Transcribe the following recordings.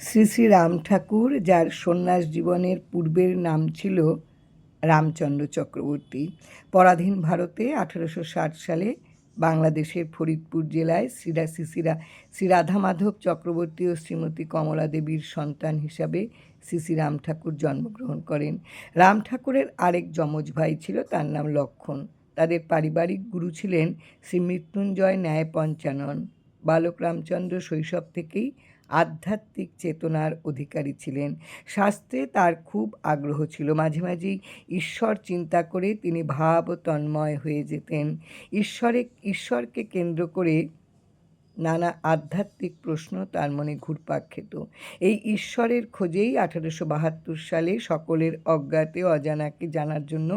শ্রী শ্রী রাম ঠাকুর, যার সন্ন্যাস জীবনের পূর্বের নাম ছিল রামচন্দ্র চক্রবর্তী, পরাধীন ভারতে 1860 সালে বাংলাদেশের ফরিদপুর জেলায় শ্রী রাধা মাধব চক্রবর্তী ও শ্রীমতী কমলা দেবীর সন্তান হিসাবে শ্রী শ্রী রাম ঠাকুর জন্মগ্রহণ করেন। রাম ঠাকুরের আরেক যমজ ভাই ছিল, তার নাম লক্ষণ। তাদের পারিবারিক গুরু ছিলেন শ্রী মৃত্যুঞ্জয় ন্যায় পঞ্চানন। বালক রামচন্দ্র শৈশব থেকেই আধ্যাত্মিক চেতনার অধিকারী ছিলেন। শাস্ত্রে তার খুব আগ্রহ ছিল। মাঝে মাঝেই ঈশ্বর চিন্তা করে তিনি ভাব তন্ময় হয়ে যেতেন। ঈশ্বরকে কেন্দ্র করে নানা আধ্যাত্মিক প্রশ্ন তার মনে ঘুরপাক খেত। এই ঈশ্বরের খোঁজেই 1872 সালে সকলের অজ্ঞাতে অজানাকে জানার জন্য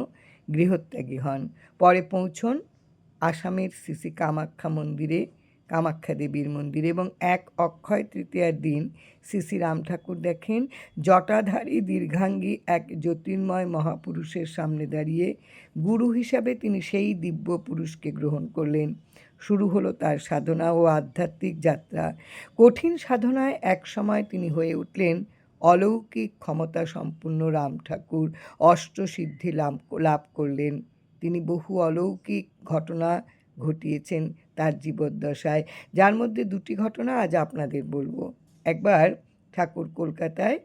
গৃহত্যাগী হন। পরে পৌঁছন আসামের শ্রী শ্রী কামাখ্যা দেবীর মন্দিরে এবং এক অক্ষয় তৃতীয়ার দিন শ্রী শ্রী রাম ঠাকুর দেখেন জটাধারী দীর্ঘাঙ্গী এক জ্যোতির্ময় মহাপুরুষের সামনে দাঁড়িয়ে। গুরু হিসাবে তিনি সেই দিব্য পুরুষকে গ্রহণ করলেন। শুরু হলো তার সাধনা ও আধ্যাত্মিক যাত্রা। কঠিন সাধনায় এক সময় তিনি হয়ে উঠলেন অলৌকিক ক্ষমতা সম্পূর্ণ রাম ঠাকুর। অষ্টসিদ্ধি লাভ করলেন। তিনি বহু অলৌকিক ঘটনা ঘটিয়েছেন তার জীবদ্দশায়, যার মধ্যে দুটি ঘটনা আজ আপনাদের বলবো। একবার ঠাকুর কলকাতায়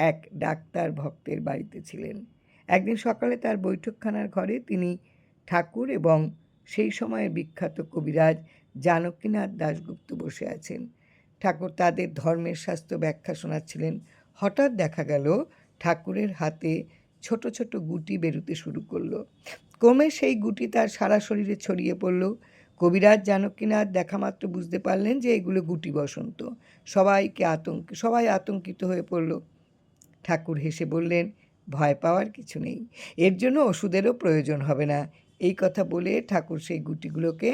এক ডাক্তার ভক্তের বাড়িতে ছিলেন। একদিন সকালে তার বৈঠকখানার ঘরে তিনি ঠাকুর এবং সেই সময়ের বিখ্যাত কবিরাজ জানকীনাথ দাশগুপ্ত বসে আছেন। ঠাকুর তাদের ধর্মের শাস্ত্র ব্যাখ্যা শোনাচ্ছিলেন। হঠাৎ দেখা গেল ঠাকুরের হাতে ছোট ছোট গুটি বেরোতে শুরু করলো। ক্রমে সেই গুটি তার সারা শরীরে ছড়িয়ে পড়ল। কবিরাজ জানকীনাথ দেখা মাত্র বুঝতে পারলেন যে এগুলো গুটি বসন্ত। সবাই আতঙ্কিত হয়ে পড়ল। ঠাকুর হেসে বললেন, ভয় পাওয়ার কিছু নেই, এর জন্য ওষুধেরও প্রয়োজন হবে না। এই কথা বলে ঠাকুর সেই গুটিগুলোকে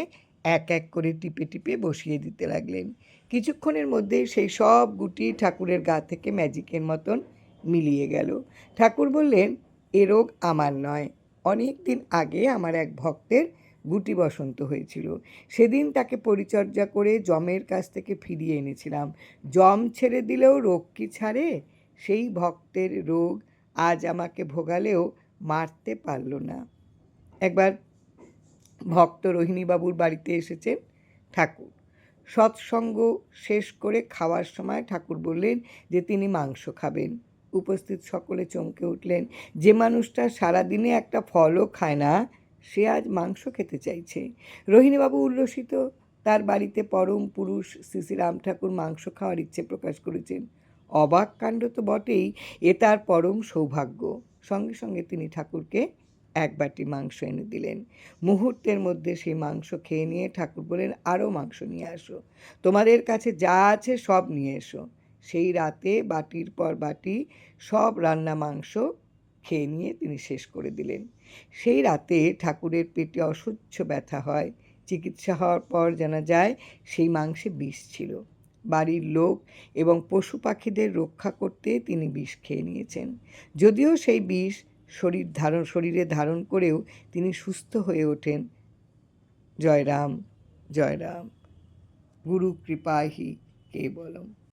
এক এক করে টিপে টিপে বসিয়ে দিতে লাগলেন। কিছুক্ষণের মধ্যেই সেই সব গুটি ঠাকুরের গা থেকে ম্যাজিকের মতন মিলিয়ে গেল। ঠাকুর বললেন, এ রোগ আমার নয়। অনেক দিন আগে আমার এক ভক্তের গুটি বসন্ত হয়েছিল। সেদিন তাকে পরিচর্যা করে যমের কাছ থেকে ফিরিয়ে এনেছিলাম। যম ছেড়ে দিলেও রোগ কি ছাড়ে? সেই ভক্তের রোগ আজ আমাকে ভোগালেও মারতে পারল না। একবার ভক্ত রোহিণীবাবুর বাড়িতে এসেছেন ঠাকুর। সৎসঙ্গ শেষ করে খাওয়ার সময় ঠাকুর বললেন যে তিনি মাংস খাবেন। উপস্থিত সকলে চমকে উঠলেন। যে মানুষটা সারাদিনে একটা ফলও খায় না, সে আজ মাংস খেতে চাইছে। রোহিণীবাবু উল্লসিত। তার বাড়িতে পরম পুরুষ শ্রী শ্রী রাম ঠাকুর মাংস খাওয়ার ইচ্ছে প্রকাশ করেছেন। অবাক কাণ্ড তো বটেই, এ তার পরম সৌভাগ্য। সঙ্গে সঙ্গে তিনি ঠাকুরকে এক বাটি মাংস এনে দিলেন। মুহূর্তের মধ্যে সেই মাংস খেয়ে নিয়ে ঠাকুর বললেন, আরও মাংস নিয়ে আসো, তোমাদের কাছে যা আছে সব নিয়ে এসো। সেই রাতে বাটির পর বাটি সব রান্না মাংস খেয়ে নিয়ে তিনি শেষ করে দিলেন। সেই রাতে ঠাকুরের পেটে অসহ্য ব্যথা হয়। চিকিৎসা হওয়ার পর জানা যায় সেই মাংসে বিষ ছিল। বাড়ির লোক এবং পশু পাখিদের রক্ষা করতে তিনি বিষ খেয়ে নিয়েছেন। যদিও সেই বিষ শরীরে ধারণ করেও তিনি সুস্থ হয়ে ওঠেন। জয় রাম, জয় রাম। গুরু কৃপাহি কেবলম।